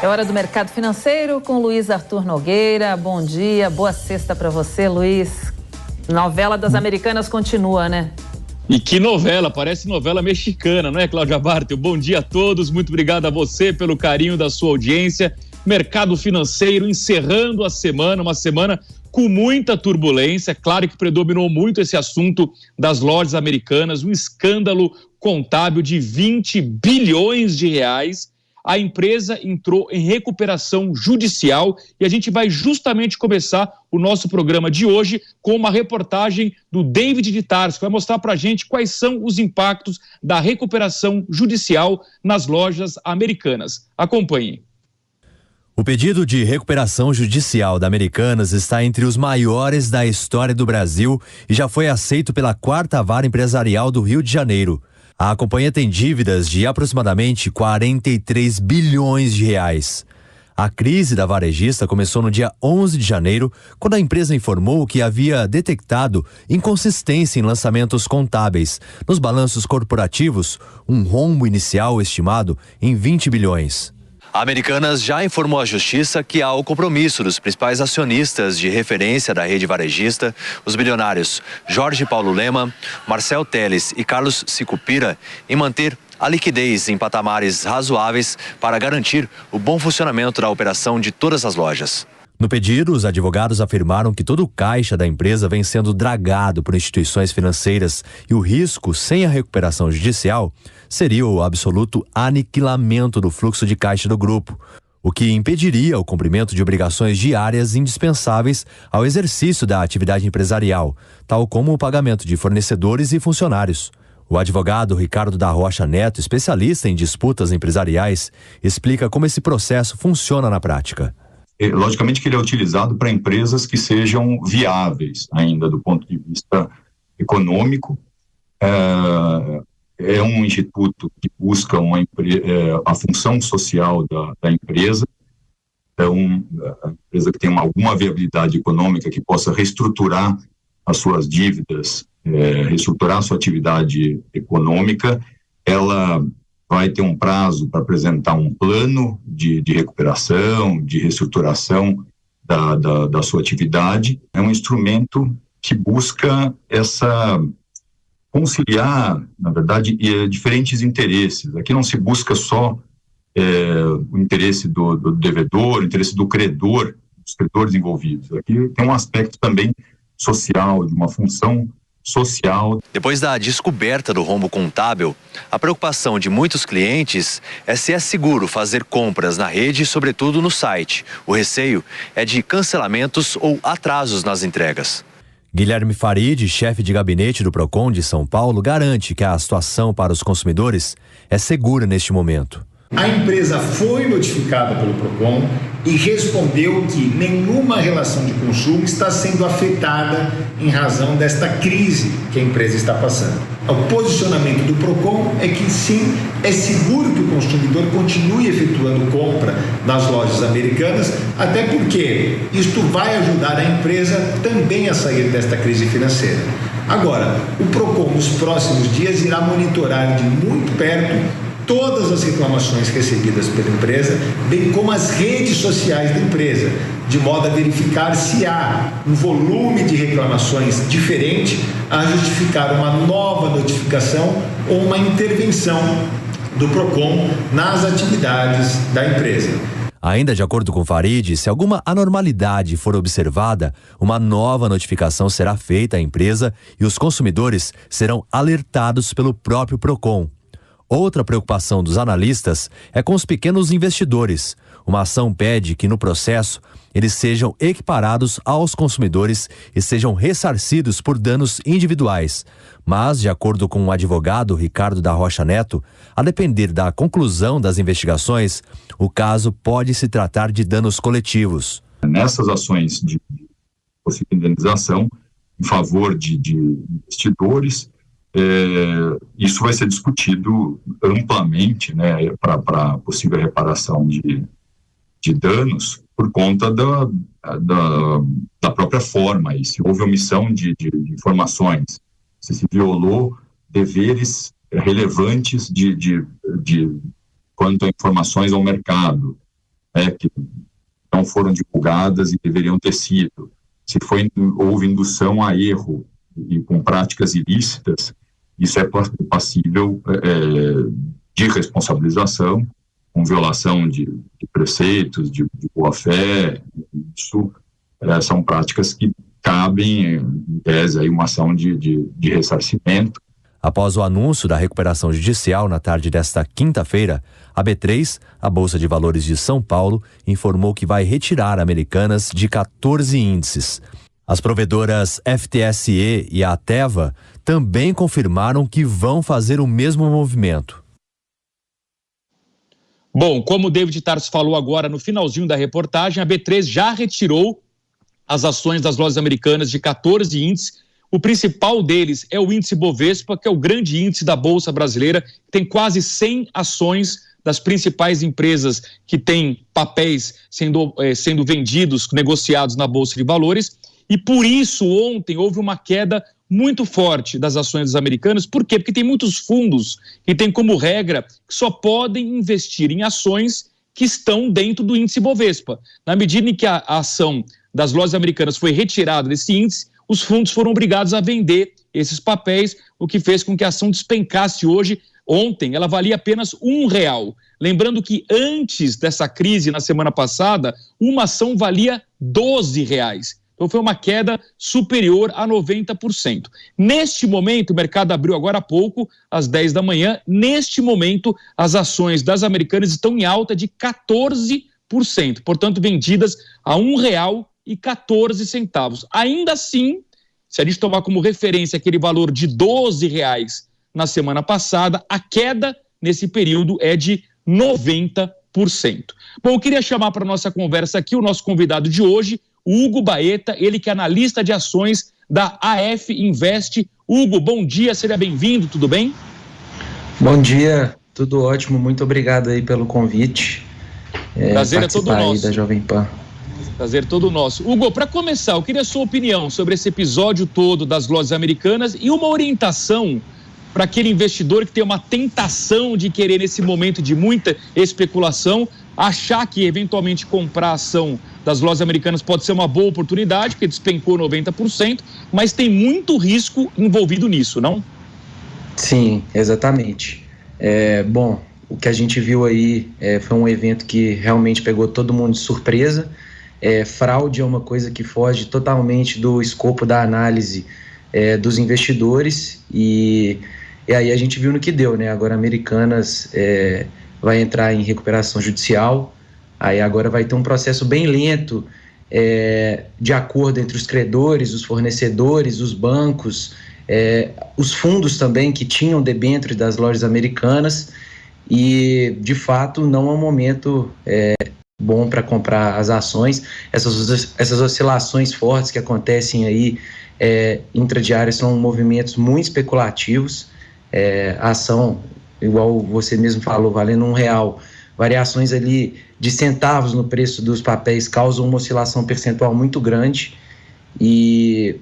É hora do Mercado Financeiro com Luiz Arthur Nogueira. Bom dia, boa sexta para você, Luiz. Novela das Americanas continua, né? E que novela, parece novela mexicana, não é, Cláudia Bartel? Bom dia a todos, muito obrigado a você pelo carinho da sua audiência. Mercado Financeiro encerrando a semana, uma semana com muita turbulência. Claro que predominou muito esse assunto das lojas americanas, um escândalo contábil de 20 bilhões de reais. A empresa entrou em recuperação judicial e a gente vai justamente começar o nosso programa de hoje com uma reportagem do David de Tarso, que vai mostrar para a gente quais são os impactos da recuperação judicial nas lojas americanas. Acompanhem. O pedido de recuperação judicial da Americanas está entre os maiores da história do Brasil e já foi aceito pela 4ª Vara Empresarial do Rio de Janeiro. A companhia tem dívidas de aproximadamente 43 bilhões de reais. A crise da varejista começou no dia 11 de janeiro, quando a empresa informou que havia detectado inconsistência em lançamentos contábeis. Nos balanços corporativos, um rombo inicial estimado em 20 bilhões. A Americanas já informou à Justiça que há o compromisso dos principais acionistas de referência da rede varejista, os bilionários Jorge Paulo Lemann, Marcel Teles e Carlos Sicupira, em manter a liquidez em patamares razoáveis para garantir o bom funcionamento da operação de todas as lojas. No pedido, os advogados afirmaram que todo o caixa da empresa vem sendo dragado por instituições financeiras e o risco, sem a recuperação judicial, seria o absoluto aniquilamento do fluxo de caixa do grupo, o que impediria o cumprimento de obrigações diárias indispensáveis ao exercício da atividade empresarial, tal como o pagamento de fornecedores e funcionários. O advogado Ricardo da Rocha Neto, especialista em disputas empresariais, explica como esse processo funciona na prática. Logicamente que ele é utilizado para empresas que sejam viáveis ainda do ponto de vista econômico. É um instituto que busca a função social da empresa. É uma empresa que tem alguma viabilidade econômica, que possa reestruturar as suas dívidas, reestruturar a sua atividade econômica. Ela vai ter um prazo para apresentar um plano de recuperação, de reestruturação da sua atividade. É um instrumento que busca conciliar, na verdade, diferentes interesses. Aqui não se busca só o interesse do devedor, o interesse do credor, dos credores envolvidos. Aqui tem um aspecto também social, de uma função social. Depois da descoberta do rombo contábil, a preocupação de muitos clientes é se é seguro fazer compras na rede, sobretudo no site. O receio é de cancelamentos ou atrasos nas entregas. Guilherme Farid, chefe de gabinete do Procon de São Paulo, garante que a situação para os consumidores é segura neste momento. A empresa foi notificada pelo Procon e respondeu que nenhuma relação de consumo está sendo afetada em razão desta crise que a empresa está passando. O posicionamento do Procon é que sim, é seguro que o consumidor continue efetuando compra nas lojas americanas, até porque isto vai ajudar a empresa também a sair desta crise financeira. Agora, o Procon nos próximos dias irá monitorar de muito perto todas as reclamações recebidas pela empresa, bem como as redes sociais da empresa, de modo a verificar se há um volume de reclamações diferente a justificar uma nova notificação ou uma intervenção do Procon nas atividades da empresa. Ainda de acordo com Farid, se alguma anormalidade for observada, uma nova notificação será feita à empresa e os consumidores serão alertados pelo próprio Procon. Outra preocupação dos analistas é com os pequenos investidores. Uma ação pede que no processo eles sejam equiparados aos consumidores e sejam ressarcidos por danos individuais. Mas, de acordo com o advogado Ricardo da Rocha Neto, a depender da conclusão das investigações, o caso pode se tratar de danos coletivos. Nessas ações de possível indenização em favor de investidores, isso vai ser discutido amplamente, né, para possível reparação de danos por conta da própria forma. E se houve omissão de informações, se violou deveres relevantes quanto a informações ao mercado, que não foram divulgadas e deveriam ter sido. Se houve indução a erro e com práticas ilícitas, isso é passível de responsabilização, com violação de preceitos, de boa-fé. Isso são práticas que cabem, em tese, aí uma ação de ressarcimento. Após o anúncio da recuperação judicial na tarde desta quinta-feira, a B3, a Bolsa de Valores de São Paulo, informou que vai retirar Americanas de 14 índices. As provedoras FTSE e a Teva também confirmaram que vão fazer o mesmo movimento. Bom, como o David Tarso falou agora no finalzinho da reportagem, a B3 já retirou as ações das lojas americanas de 14 índices. O principal deles é o índice Bovespa, que é o grande índice da Bolsa Brasileira, que tem quase 100 ações das principais empresas que têm papéis sendo vendidos, negociados na Bolsa de Valores. E por isso ontem houve uma queda muito forte das ações dos americanos. Por quê? Porque tem muitos fundos que têm como regra que só podem investir em ações que estão dentro do índice Bovespa. Na medida em que a ação das lojas americanas foi retirada desse índice, os fundos foram obrigados a vender esses papéis, o que fez com que a ação despencasse hoje. Ontem ela valia apenas R$1. Lembrando que antes dessa crise, na semana passada, uma ação valia R$12. Então foi uma queda superior a 90%. Neste momento, o mercado abriu agora há pouco, às 10 da manhã, neste momento as ações das americanas estão em alta de 14%, portanto vendidas a R$1,14. Ainda assim, se a gente tomar como referência aquele valor de R$12 na semana passada, a queda nesse período é de 90%. Bom, eu queria chamar para a nossa conversa aqui o nosso convidado de hoje, o Hugo Baeta, ele que é analista de ações da AF Invest. Hugo, bom dia, seja bem-vindo, tudo bem? Bom dia, tudo ótimo, muito obrigado aí pelo convite. Prazer é todo nosso. Da Jovem Pan. Prazer todo nosso. Hugo, para começar, eu queria a sua opinião sobre esse episódio todo das lojas americanas e uma orientação para aquele investidor que tem uma tentação de querer, nesse momento de muita especulação, achar que eventualmente comprar a ação das lojas americanas pode ser uma boa oportunidade, porque despencou 90%, mas tem muito risco envolvido nisso, não? Sim, exatamente. Bom, o que a gente viu aí foi um evento que realmente pegou todo mundo de surpresa. Fraude é uma coisa que foge totalmente do escopo da análise dos investidores e aí a gente viu no que deu, né? Agora Americanas vai entrar em recuperação judicial, aí agora vai ter um processo bem lento de acordo entre os credores, os fornecedores, os bancos, os fundos também que tinham debêntures das lojas americanas e de fato não é um momento bom para comprar as ações. Essas oscilações fortes que acontecem aí intradiárias são movimentos muito especulativos. A ação, igual você mesmo falou, valendo R$1, variações ali de centavos no preço dos papéis causam uma oscilação percentual muito grande e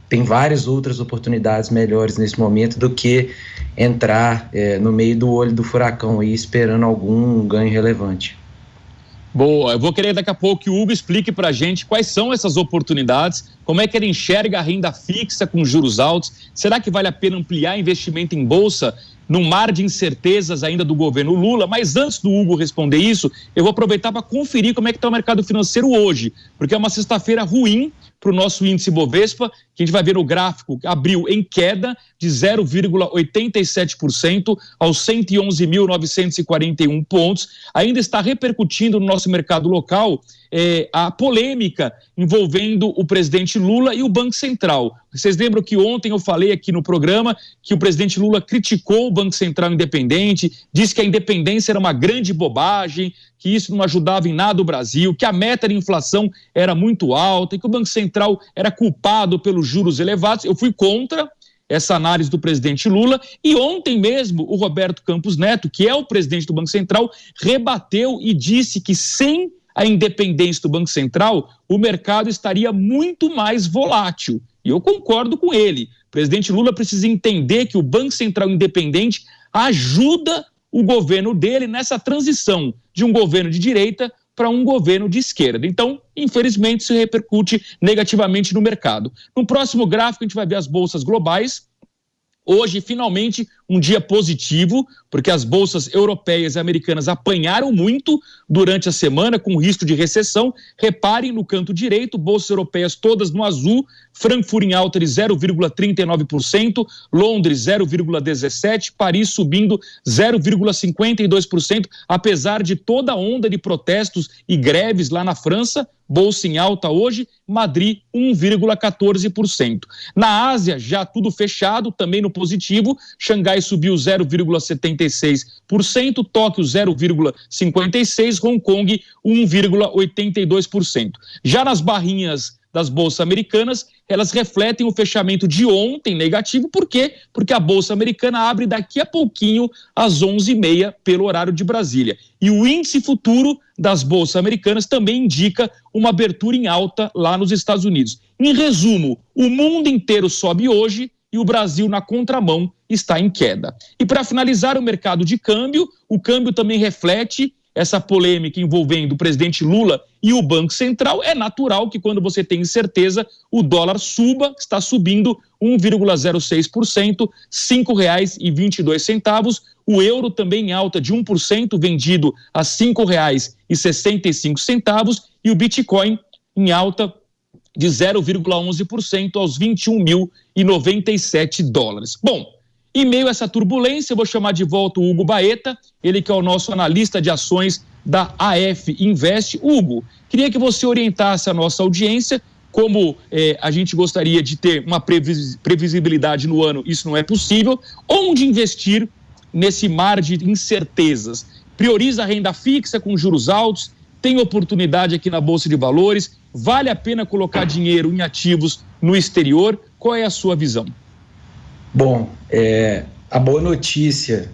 tem várias outras oportunidades melhores nesse momento do que entrar no meio do olho do furacão aí esperando algum ganho relevante. Boa, eu vou querer daqui a pouco que o Hugo explique para a gente quais são essas oportunidades, como é que ele enxerga a renda fixa com juros altos, será que vale a pena ampliar investimento em bolsa num mar de incertezas ainda do governo Lula? Mas antes do Hugo responder isso, eu vou aproveitar para conferir como é que está o mercado financeiro hoje, porque é uma sexta-feira ruim para o nosso índice Bovespa, que a gente vai ver no gráfico, abriu em queda de 0,87% aos 111.941 pontos. Ainda está repercutindo no nosso mercado local a polêmica envolvendo o presidente Lula e o Banco Central. Vocês lembram que ontem eu falei aqui no programa que o presidente Lula criticou o Banco Central independente, disse que a independência era uma grande bobagem, que isso não ajudava em nada o Brasil, que a meta de inflação era muito alta e que o Banco Central era culpado pelos juros elevados. Eu fui contra essa análise do presidente Lula e ontem mesmo o Roberto Campos Neto, que é o presidente do Banco Central, rebateu e disse que sem a independência do Banco Central, o mercado estaria muito mais volátil. E eu concordo com ele. O presidente Lula precisa entender que o Banco Central independente ajuda o governo dele nessa transição de um governo de direita para um governo de esquerda. Então, infelizmente, isso repercute negativamente no mercado. No próximo gráfico, a gente vai ver as bolsas globais. Hoje, finalmente, um dia positivo, porque as bolsas europeias e americanas apanharam muito durante a semana, com risco de recessão. Reparem no canto direito, bolsas europeias todas no azul, Frankfurt em alta de 0,39%, Londres 0,17%, Paris subindo 0,52%, apesar de toda a onda de protestos e greves lá na França. Bolsa em alta hoje, Madrid 1,14%. Na Ásia, já tudo fechado, também no positivo, Xangai subiu 0,76%, Tóquio 0,56%, Hong Kong 1,82%. Já nas barrinhas das bolsas americanas, elas refletem o fechamento de ontem negativo. Por quê? Porque a bolsa americana abre daqui a pouquinho às 11h30 pelo horário de Brasília. E o índice futuro das bolsas americanas também indica uma abertura em alta lá nos Estados Unidos. Em resumo, o mundo inteiro sobe hoje e o Brasil, na contramão, está em queda. E para finalizar o mercado de câmbio, o câmbio também reflete essa polêmica envolvendo o presidente Lula e o Banco Central. É natural que quando você tem incerteza, o dólar suba, está subindo 1,06%, R$ 5,22. O euro também em alta de 1%, vendido a R$ 5,65. E o Bitcoin em alta de 0,11% aos $21.097. Bom, em meio a essa turbulência, eu vou chamar de volta o Hugo Baeta, ele que é o nosso analista de ações da AF Invest. Hugo, queria que você orientasse a nossa audiência, como a gente gostaria de ter uma previsibilidade no ano, isso não é possível, onde investir nesse mar de incertezas? Prioriza a renda fixa com juros altos, tem oportunidade aqui na Bolsa de Valores, vale a pena colocar dinheiro em ativos no exterior? Qual é a sua visão? Bom, a boa notícia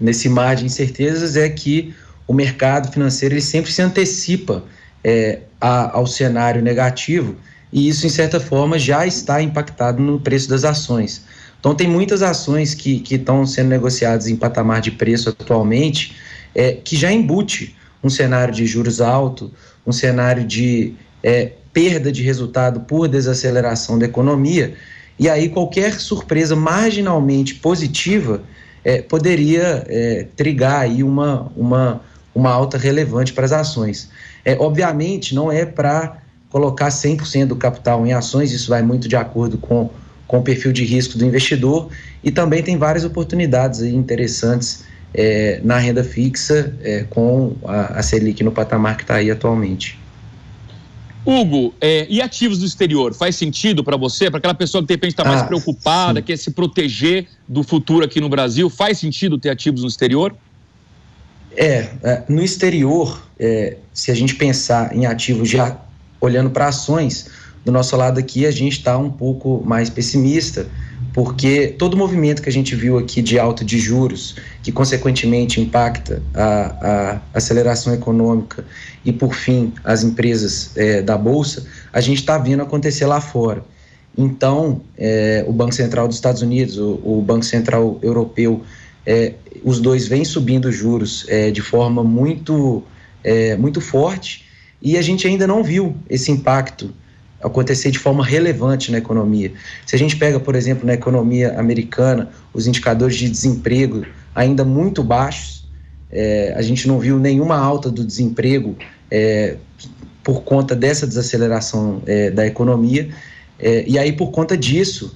nesse mar de incertezas é que o mercado financeiro ele sempre se antecipa ao cenário negativo, e isso, em certa forma, já está impactado no preço das ações. Então, tem muitas ações que estão sendo negociadas em patamar de preço atualmente, que já embute um cenário de juros alto, um cenário de perda de resultado por desaceleração da economia. E aí qualquer surpresa marginalmente positiva poderia trigar aí uma alta relevante para as ações. Obviamente não é para colocar 100% do capital em ações, isso vai muito de acordo com o perfil de risco do investidor, e também tem várias oportunidades aí interessantes na renda fixa com a Selic no patamar que está aí atualmente. Hugo, e ativos do exterior? Faz sentido para você? Para aquela pessoa que de repente está mais preocupada, sim, quer se proteger do futuro aqui no Brasil, faz sentido ter ativos no exterior? No exterior, se a gente pensar em ativos já olhando para ações, do nosso lado aqui a gente está um pouco mais pessimista, porque todo o movimento que a gente viu aqui de alta de juros, que consequentemente impacta a aceleração econômica e, por fim, as empresas da Bolsa, a gente está vendo acontecer lá fora. Então, o Banco Central dos Estados Unidos, o Banco Central Europeu, os dois vêm subindo juros de forma muito forte, e a gente ainda não viu esse impacto acontecer de forma relevante na economia. Se a gente pega, por exemplo, na economia americana, os indicadores de desemprego ainda muito baixos, a gente não viu nenhuma alta do desemprego por conta dessa desaceleração da economia, e aí por conta disso,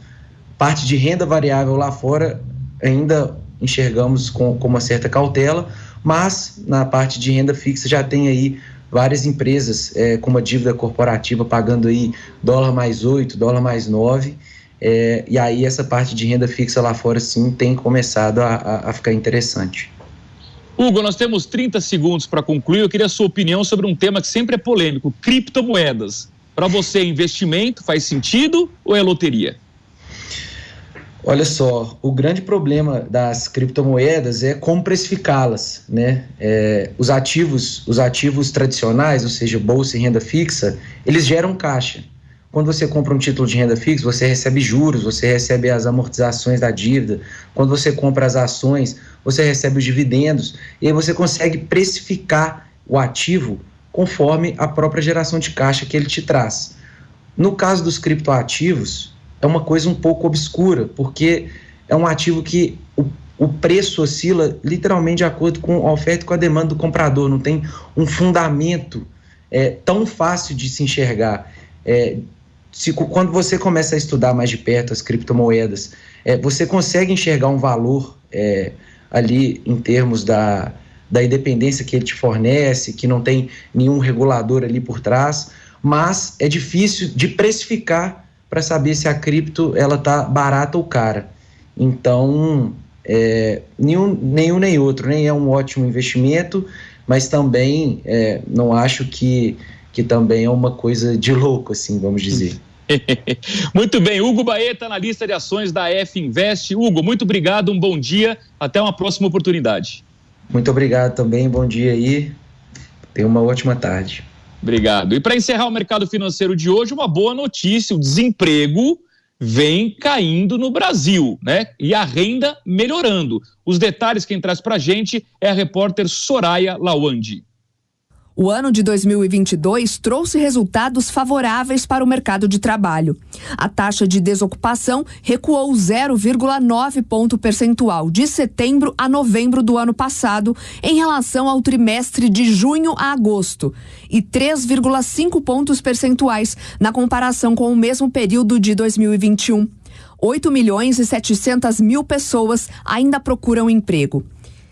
parte de renda variável lá fora ainda enxergamos com uma certa cautela, mas na parte de renda fixa já tem aí várias empresas com uma dívida corporativa pagando aí dólar mais 8, dólar mais 9, e aí essa parte de renda fixa lá fora sim tem começado a ficar interessante. Hugo, nós temos 30 segundos para concluir. Eu queria a sua opinião sobre um tema que sempre é polêmico: criptomoedas. Para você, investimento faz sentido ou é loteria? Olha só, o grande problema das criptomoedas é como precificá-las, né? Os ativos tradicionais, ou seja, bolsa e renda fixa, eles geram caixa. Quando você compra um título de renda fixa, você recebe juros, você recebe as amortizações da dívida. Quando você compra as ações, você recebe os dividendos, e aí você consegue precificar o ativo conforme a própria geração de caixa que ele te traz. No caso dos criptoativos, é uma coisa um pouco obscura, porque é um ativo que o preço oscila literalmente de acordo com a oferta e com a demanda do comprador, não tem um fundamento tão fácil de se enxergar. Quando você começa a estudar mais de perto as criptomoedas, você consegue enxergar um valor ali em termos da independência que ele te fornece, que não tem nenhum regulador ali por trás, mas é difícil de precificar para saber se a cripto ela tá barata ou cara. Então, nenhum nem outro, nem é um ótimo investimento, mas também não acho que também é uma coisa de louco, assim, vamos dizer. Muito bem, Hugo Baeta na lista de ações da F-Invest. Hugo, muito obrigado, um bom dia, até uma próxima oportunidade. Muito obrigado também, bom dia aí, tenha uma ótima tarde. Obrigado. E para encerrar o mercado financeiro de hoje, uma boa notícia, o desemprego vem caindo no Brasil, né? E a renda melhorando. Os detalhes quem traz para a gente é a repórter Soraya Lawande. O ano de 2022 trouxe resultados favoráveis para o mercado de trabalho. A taxa de desocupação recuou 0,9 ponto percentual de setembro a novembro do ano passado em relação ao trimestre de junho a agosto e 3,5 pontos percentuais na comparação com o mesmo período de 2021. 8.700.000 pessoas ainda procuram emprego.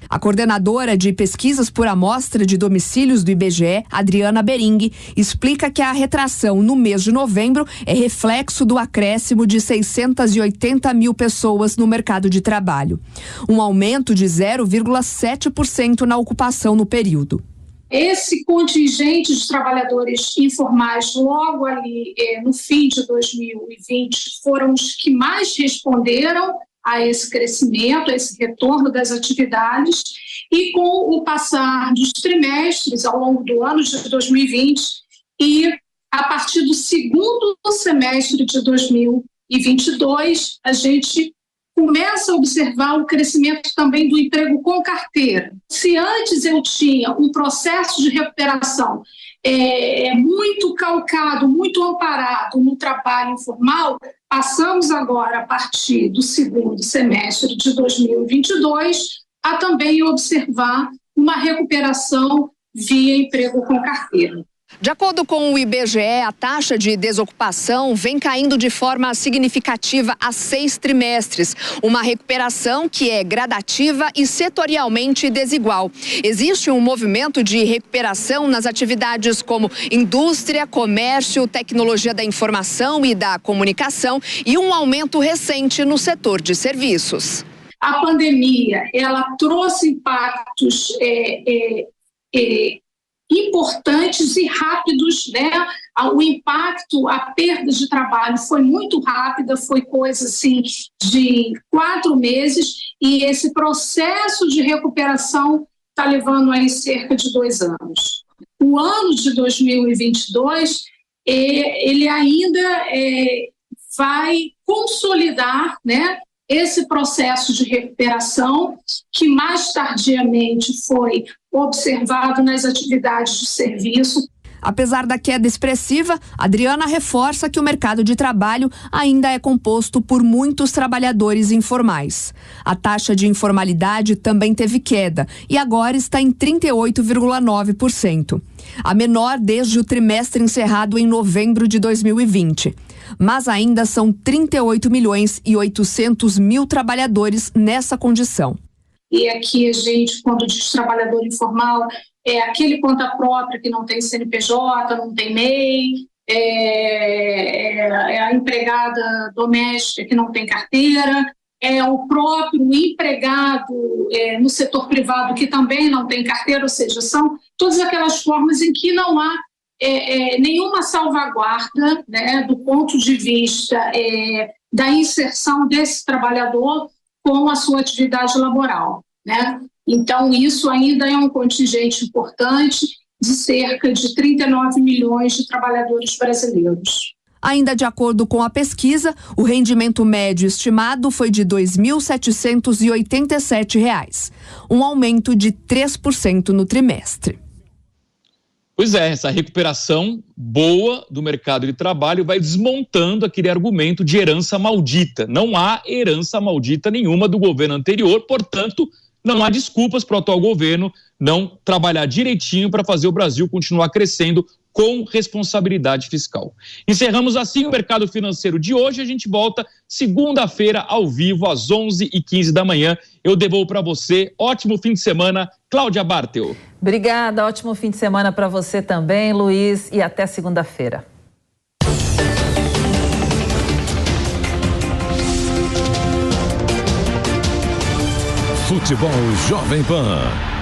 A coordenadora de pesquisas por amostra de domicílios do IBGE, Adriana Bering, explica que a retração no mês de novembro é reflexo do acréscimo de 680.000 pessoas no mercado de trabalho, um aumento de 0,7% na ocupação no período. Esse contingente de trabalhadores informais logo ali no fim de 2020 foram os que mais responderam a esse crescimento, a esse retorno das atividades, e com o passar dos trimestres ao longo do ano de 2020 e a partir do segundo semestre de 2022, a gente começa a observar o crescimento também do emprego com carteira. Se antes eu tinha um processo de recuperação muito calcado, muito amparado no trabalho informal, passamos agora, a partir do segundo semestre de 2022, a também observar uma recuperação via emprego com carteira. De acordo com o IBGE, a taxa de desocupação vem caindo de forma significativa há 6 trimestres. Uma recuperação que é gradativa e setorialmente desigual. Existe um movimento de recuperação nas atividades como indústria, comércio, tecnologia da informação e da comunicação e um aumento recente no setor de serviços. A pandemia, ela trouxe impactos importantes e rápidos, né? O impacto, a perda de trabalho foi muito rápida, foi coisa assim de 4 meses, e esse processo de recuperação está levando aí cerca de 2 anos. O ano de 2022, ele ainda vai consolidar, né, esse processo de recuperação que mais tardiamente foi observado nas atividades de serviço. Apesar da queda expressiva, Adriana reforça que o mercado de trabalho ainda é composto por muitos trabalhadores informais. A taxa de informalidade também teve queda e agora está em 38,9%. A menor desde o trimestre encerrado em novembro de 2020. Mas ainda são 38.800.000 trabalhadores nessa condição. E aqui a gente, quando diz trabalhador informal, é aquele conta própria que não tem CNPJ, não tem MEI, é a empregada doméstica que não tem carteira, é o próprio empregado no setor privado que também não tem carteira, ou seja, são todas aquelas formas em que não há nenhuma salvaguarda, né, do ponto de vista da inserção desse trabalhador com a sua atividade laboral, né? Então, isso ainda é um contingente importante de cerca de 39 milhões de trabalhadores brasileiros. Ainda de acordo com a pesquisa, o rendimento médio estimado foi de R$ 2.787, um aumento de 3% no trimestre. Pois é, essa recuperação boa do mercado de trabalho vai desmontando aquele argumento de herança maldita. Não há herança maldita nenhuma do governo anterior, portanto, não há desculpas para o atual governo não trabalhar direitinho para fazer o Brasil continuar crescendo com responsabilidade fiscal. Encerramos assim o mercado financeiro de hoje. A gente volta segunda-feira ao vivo às 11h15 da manhã. Eu devolvo para você. Ótimo fim de semana, Cláudia Bartel. Obrigada, ótimo fim de semana para você também, Luiz, e até segunda-feira. Futebol Jovem Pan.